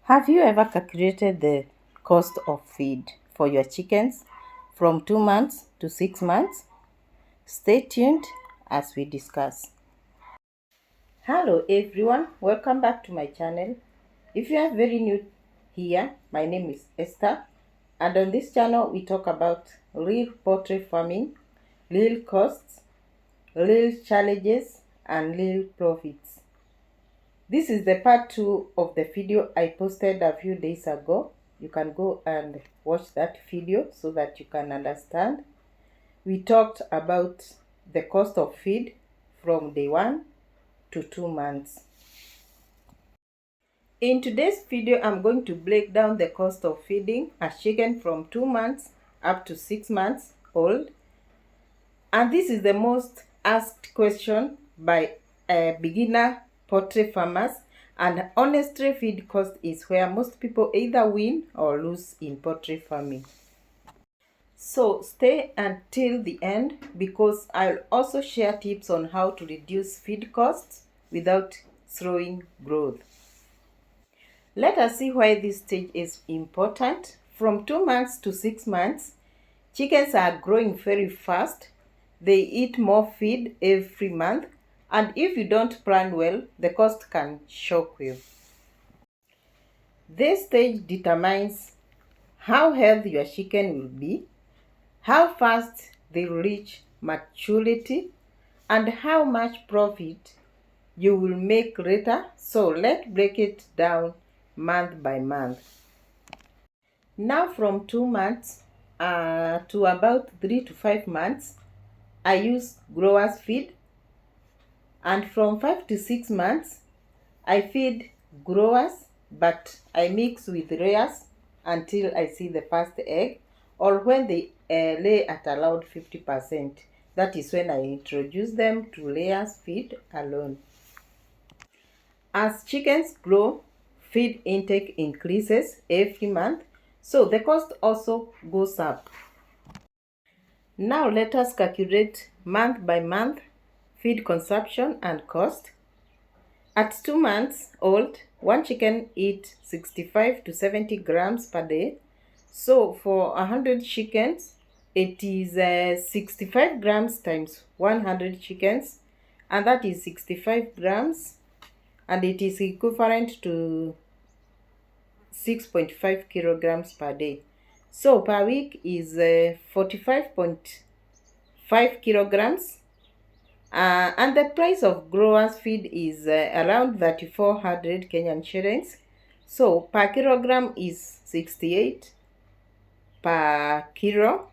Have you ever calculated the cost of feed for your chickens from 2 months to 6 months? Stay tuned as we discuss. Hello everyone, welcome back to my channel. If you are very new here, my name is Esther, and on this channel we talk about real poultry farming, real costs, real challenges, and real profits. This is the part 2 of the video I posted a few days ago. You can go and watch that video so that you can understand. We talked about the cost of feed from day 1 to 2 months. In today's video, I'm going to break down the cost of feeding a chicken from 2 months up to 6 months old. And this is the most asked question by beginner poultry farmers, and honestly, feed cost is where most people either win or lose in poultry farming. So stay until the end because I'll also share tips on how to reduce feed costs without slowing growth. Let us see why this stage is important. From 2 months to 6 months, chickens are growing very fast. They eat more feed every month, and if you don't plan well, the cost can shock you. This stage determines how healthy your chicken will be, how fast they reach maturity, and how much profit you will make later. So let's break it down month by month. Now from 2 months to about 3 to 5 months, I use growers feed, and from 5 to 6 months, I feed growers, but I mix with layers until I see the first egg, or when they lay at around 50%. That is when I introduce them to layers feed alone. As chickens grow, feed intake increases every month, so the cost also goes up. Now let us calculate month by month feed consumption and cost. At 2 months old, one chicken eats 65 to 70 grams per day. So for 100 chickens, it is 65 grams times 100 chickens, and that is 65 grams, and it is equivalent to 6.5 kilograms per day. So per week is 45.5 kilograms. And the price of growers feed is around 3,400 Kenyan shillings. So per kilogram is 68 per kilo.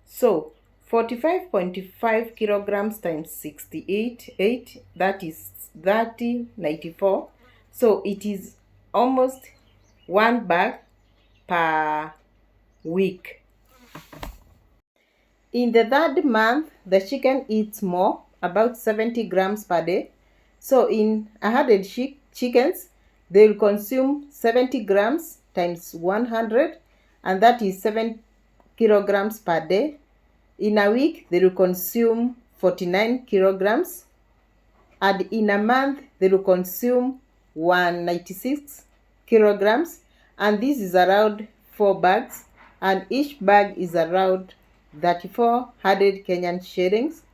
So 45.5 kilograms times 68, that is 30.94. So it is almost 1 bag per week. In the 3rd month, the chicken eats more, about 70 grams per day. So in 100 chickens, they will consume 70 grams times 100, and that is 7 kilograms per day. In a week, they will consume 49 kilograms, and in a month, they will consume 196 kilograms, and this is around 4 bags, and each bag is around 3,400 Kenyan shillings.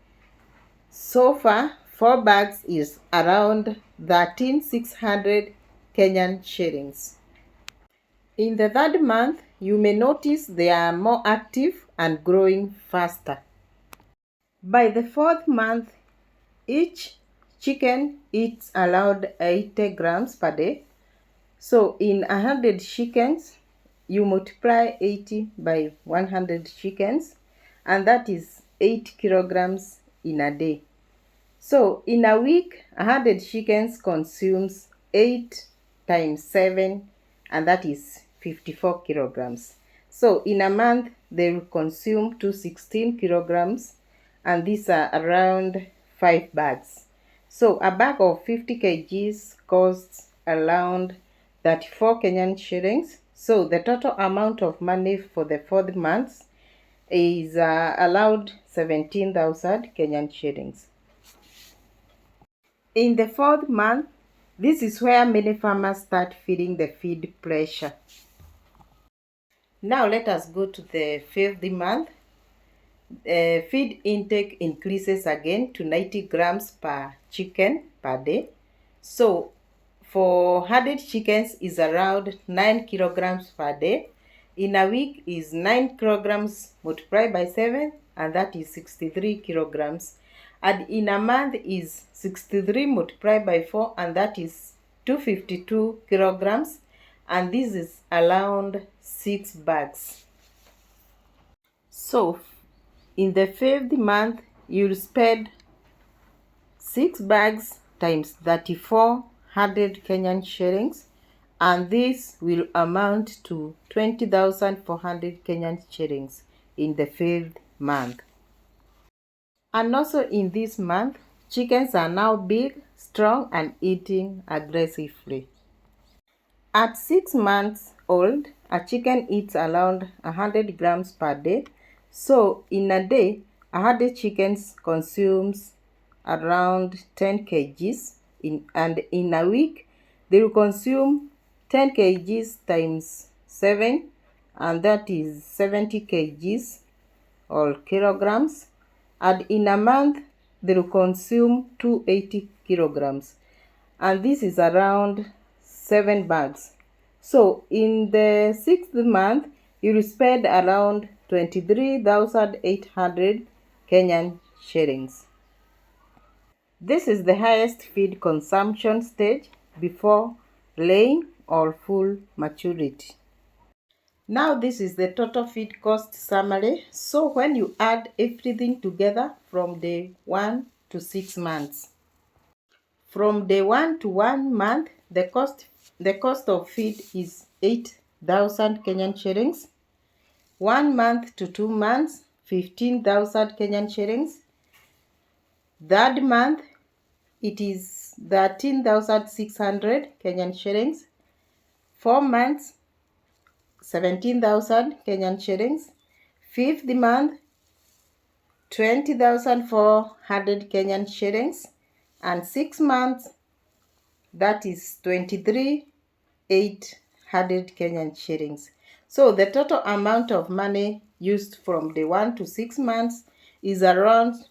So far, 4 bags is around 13,600 Kenyan shillings. In the 3rd month, you may notice they are more active and growing faster. By the 4th month, each chicken eats around 80 grams per day. So in 100 chickens, you multiply 80 by 100 chickens, and that is 8 kilograms in a day. So in a week, 100 chickens consumes 8 times 7, and that is 54 kilograms. So in a month, they will consume 216 kilograms, and these are around 5 bags. So a bag of 50 kgs costs around 34 Kenyan shillings. So the total amount of money for the 4th month is allowed 17,000 Kenyan shillings. In the 4th month, This is where many farmers start feeling the feed pressure. Now let us go to the fifth month. Feed intake increases again to 90 grams per chicken per day. So for 100 chickens is around 9 kilograms per day. In a week is 9 kilograms multiplied by 7, and that is 63 kilograms. And in a month is 63 multiplied by 4, and that is 252 kilograms. And this is around 6 bags. So in the fifth month, you'll spend 6 bags times 3,400 Kenyan shillings, and this will amount to 20,400 Kenyan shillings in the fifth month. And also in this month, chickens are now big, strong, and eating aggressively. At 6 months old, a chicken eats around 100 grams per day. So in a day, 100 chickens consumes around 10 kgs. And in a week, they will consume 10 kgs times 7, and that is 70 kgs or kilograms. And in a month, they will consume 280 kilograms. And this is around 7 bags. So in the 6th month, you will spend around 23,800 Kenyan shillings. This is the highest feed consumption stage before laying or full maturity. Now this is the total feed cost summary. So when you add everything together from day 1 to 6 months. From day 1 to 1 month, the cost of feed is 8,000 Kenyan shillings. 1 month to 2 months, 15,000 Kenyan shillings. Third month, it is 13,600 Kenyan shillings. 4 months, 17,000 Kenyan shillings. Fifth month, 20,400 Kenyan shillings. And 6 months, that is 23,800 Kenyan shillings. So the total amount of money used from day 1 to 6 months is around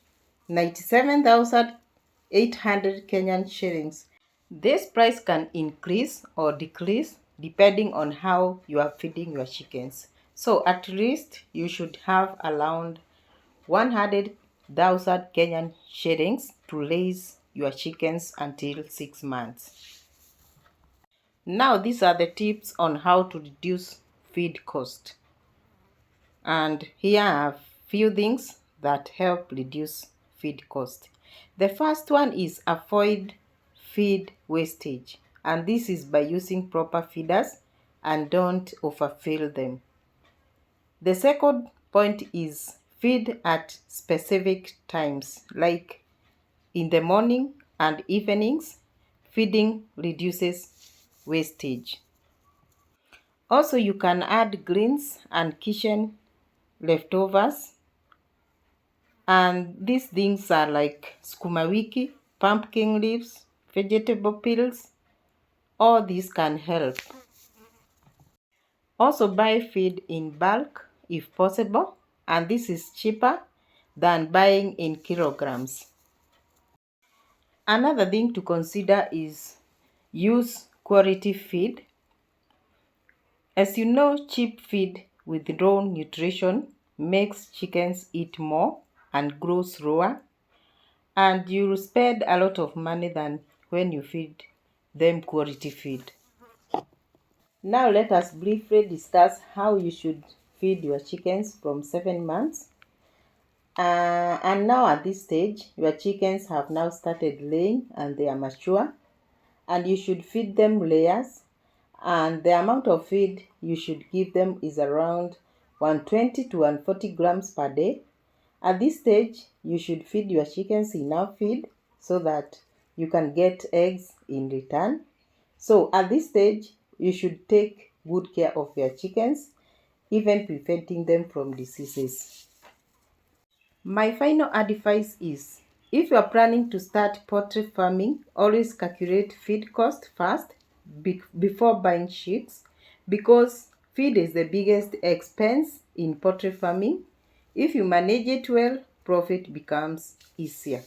97,800 Kenyan shillings. This price can increase or decrease depending on how you are feeding your chickens. So at least you should have around 100,000 Kenyan shillings to raise your chickens until 6 months. Now these are the tips on how to reduce feed cost. And here are few things that help reduce feed cost. The first one is avoid feed wastage, and this is by using proper feeders and don't overfill them. The second point is feed at specific times, like in the morning and evenings. Feeding reduces wastage. Also, you can add greens and kitchen leftovers, and these things are like sukuma wiki, pumpkin leaves, vegetable peels. All these can help. Also buy feed in bulk if possible, and this is cheaper than buying in kilograms. Another thing to consider is use quality feed. As you know, cheap feed with low nutrition makes chickens eat more and grow slower, and you will spend a lot of money than when you feed them quality feed. Now let us briefly discuss how you should feed your chickens from 7 months. And now at this stage, your chickens have now started laying and they are mature, and you should feed them layers, and the amount of feed you should give them is around 120 to 140 grams per day. At this stage, you should feed your chickens enough feed so that you can get eggs in return. So at this stage, you should take good care of your chickens, even preventing them from diseases. My final advice is If you are planning to start poultry farming, always calculate feed cost first before buying chicks, because feed is the biggest expense in poultry farming. If you manage it well, profit becomes easier.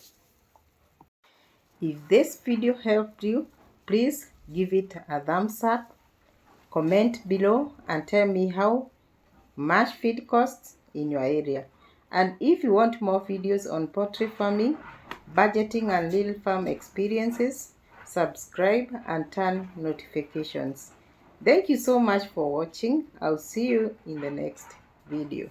If this video helped you, please give it a thumbs up, comment below and tell me how much feed costs in your area. And if you want more videos on poultry farming, budgeting and little farm experiences, subscribe and turn notifications. Thank you so much for watching. I'll see you in the next video.